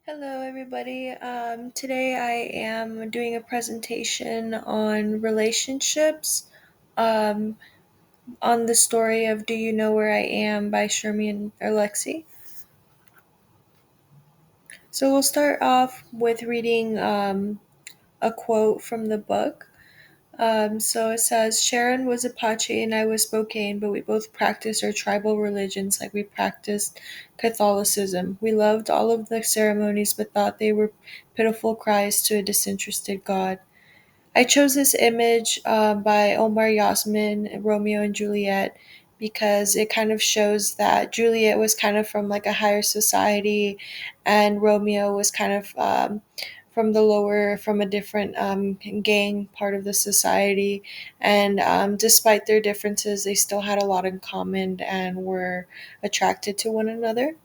Hello, everybody. Today I am doing a presentation on relationships, um, on the story of Do You Know Where I Am by Sherman Alexie. So we'll start off with reading a quote from the book. So it says, Sharon was Apache and I was Spokane, but we both practiced our tribal religions like we practiced Catholicism. We loved all of the ceremonies but thought they were pitiful cries to a disinterested God. I chose this image by Omar Yasmin, Romeo and Juliet, because it kind of shows that Juliet was kind of from like a higher society, and Romeo was kind of from the lower, from a different gang part of the society. And despite their differences, they still had a lot in common and were attracted to one another.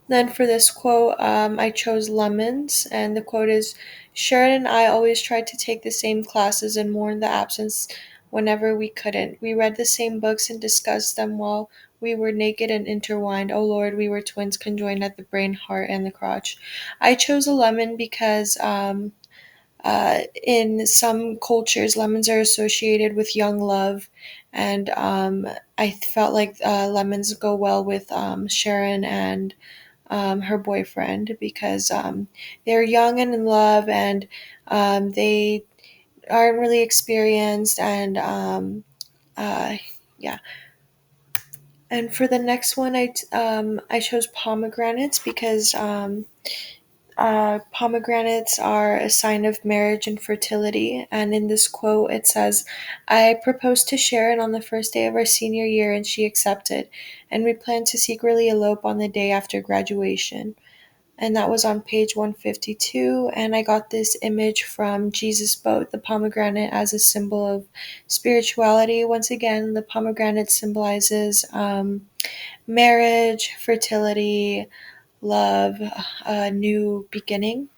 Then for this quote, I chose lemons, and the quote is Sharon and I always tried to take the same classes and mourn the absence whenever we couldn't. We read the same books and discussed them while we were naked and intertwined. Oh Lord, we were twins conjoined at the brain, heart, and the crotch. I chose a lemon because in some cultures, lemons are associated with young love, and I felt like lemons go well with Sharon and her boyfriend because they're young and in love, and they aren't really experienced, and uh, yeah. And for the next one, I chose pomegranates because pomegranates are a sign of marriage and fertility. And in this quote, it says, I proposed to Sharon on the first day of our senior year, and she accepted. And we planned to secretly elope on the day after graduation. And that was on page 152. And I got this image from Jesus' boat, the pomegranate, as a symbol of spirituality. Once again, the pomegranate symbolizes marriage, fertility, love, a new beginning.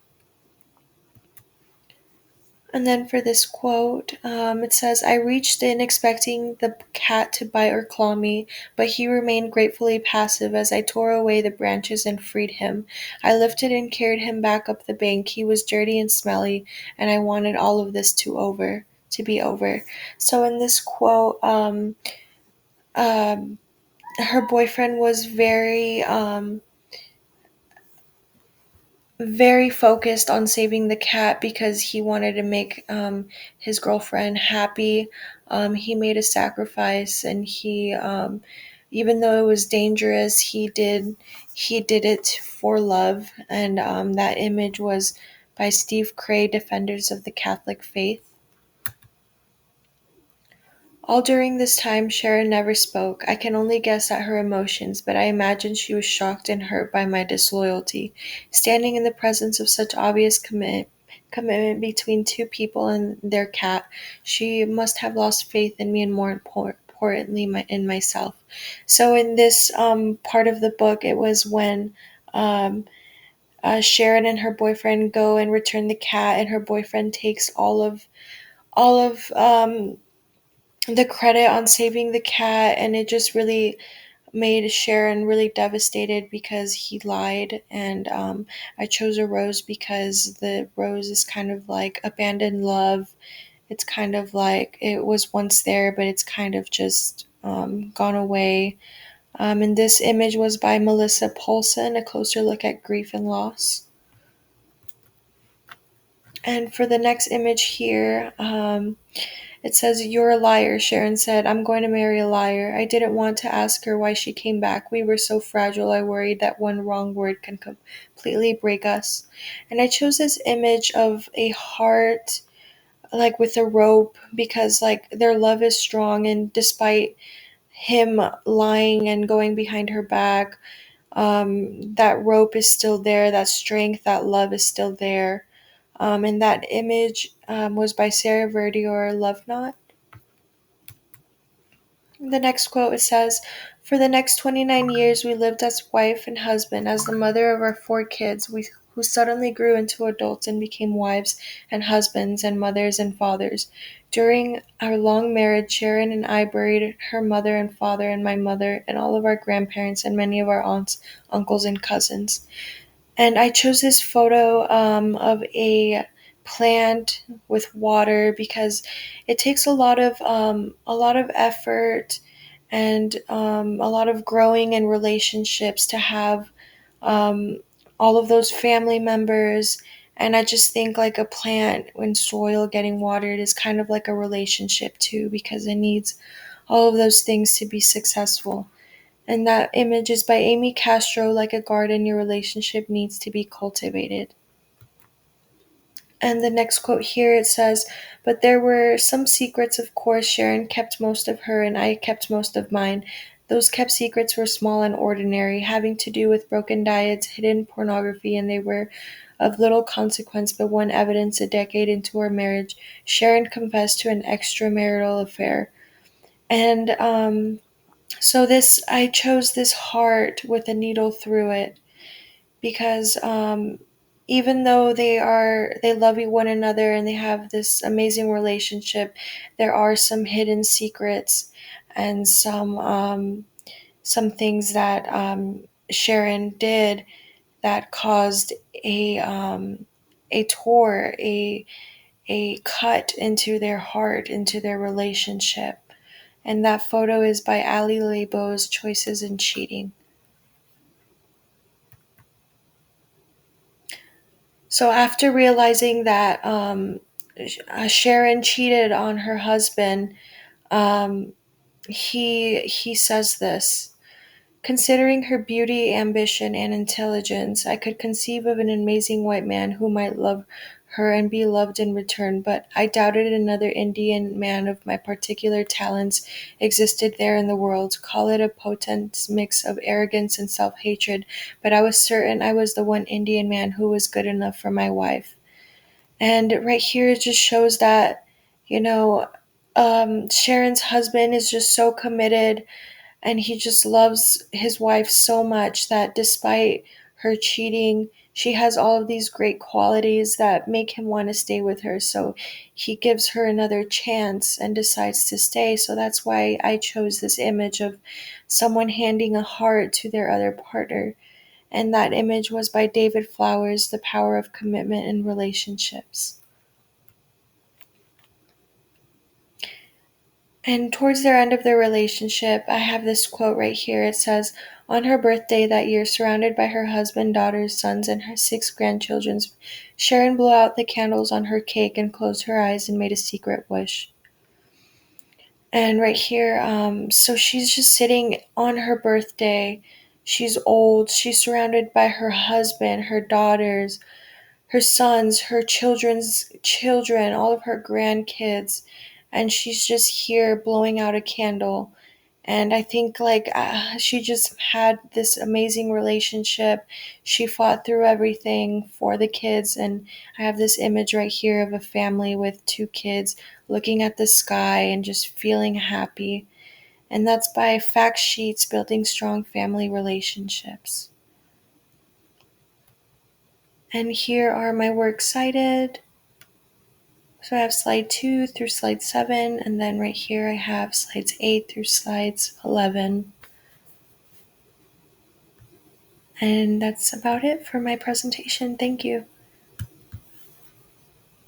And then for this quote, it says, I reached in expecting the cat to bite or claw me, but he remained gratefully passive as I tore away the branches and freed him. I lifted and carried him back up the bank. He was dirty and smelly, and I wanted all of this to be over. So in this quote, um, her boyfriend was very focused on saving the cat because he wanted to make his girlfriend happy. He made a sacrifice, and even though it was dangerous, he did it for love. And that image was by Steve Cray, Defenders of the Catholic Faith. All during this time, Sharon never spoke. I can only guess at her emotions, but I imagine she was shocked and hurt by my disloyalty. Standing in the presence of such obvious commitment between two people and their cat, she must have lost faith in me and more importantly, in myself. So in this part of the book, it was when um, Sharon and her boyfriend go and return the cat, and her boyfriend takes all of the credit on saving the cat, and it just really made Sharon really devastated because he lied. And I chose a rose because the rose is kind of like abandoned love. It's kind of like it was once there, but it's kind of just gone away. And this image was by Melissa Paulson, a closer look at grief and loss. And for the next image here, it says, You're a liar, Sharon said. I'm going to marry a liar. I didn't want to ask her why she came back. We were so fragile, I worried that one wrong word can completely break us. And I chose this image of a heart, like with a rope, because like their love is strong, and despite him lying and going behind her back, that rope is still there, that strength, that love is still there. And that image was by Sarah Verdior, Love Not. The next quote, it says, For the next 29 years, we lived as wife and husband. As the mother of our 4 kids, we who suddenly grew into adults and became wives and husbands and mothers and fathers. During our long marriage, Sharon and I buried her mother and father and my mother and all of our grandparents and many of our aunts, uncles, and cousins. And I chose this photo of a plant with water because it takes a lot of effort and a lot of growing in relationships to have um, all of those family members. And I just think like a plant when soil getting watered is kind of like a relationship too, because it needs all of those things to be successful. And that image is by Amy Castro. Like a garden, your relationship needs to be cultivated. And the next quote here, it says, "But there were some secrets, of course. Sharon kept most of her, and I kept most of mine. Those kept secrets were small and ordinary, having to do with broken diets, hidden pornography, and they were of little consequence. But one evidence a decade into our marriage, Sharon confessed to an extramarital affair." And so this, I chose this heart with a needle through it because even though they love one another and they have this amazing relationship, there are some hidden secrets and some things that Sharon did that caused a tore, a cut into their heart, into their relationship. And that photo is by Ali Lebo's Choices in Cheating. So after realizing that Sharon cheated on her husband, um, he says this. Considering her beauty, ambition, and intelligence, I could conceive of an amazing white man who might love her and be loved in return, but I doubted another Indian man of my particular talents existed there in the world. Call it a potent mix of arrogance and self-hatred, but I was certain I was the one Indian man who was good enough for my wife. And right here it just shows that, you know, Sharon's husband is just so committed and he just loves his wife so much that despite her cheating, she has all of these great qualities that make him want to stay with her. So he gives her another chance and decides to stay. So that's why I chose this image of someone handing a heart to their other partner. And that image was by David Flowers, The Power of Commitment in Relationships. And towards their end of their relationship, I have this quote right here. It says, "On her birthday that year, surrounded by her husband, daughters, sons, and her 6 grandchildren, Sharon blew out the candles on her cake and closed her eyes and made a secret wish." And right here, so she's just sitting on her birthday. She's old. She's surrounded by her husband, her daughters, her sons, her children's children, all of her grandkids, and she's just here blowing out a candle. And I think like she just had this amazing relationship. She fought through everything for the kids, and I have this image right here of a family with 2 kids looking at the sky and just feeling happy. And that's by Fact Sheets, Building Strong Family Relationships. And here are my works cited. So I have slide 2 through slide 7, and then right here I have slides 8 through slides 11. And that's about it for my presentation. Thank you.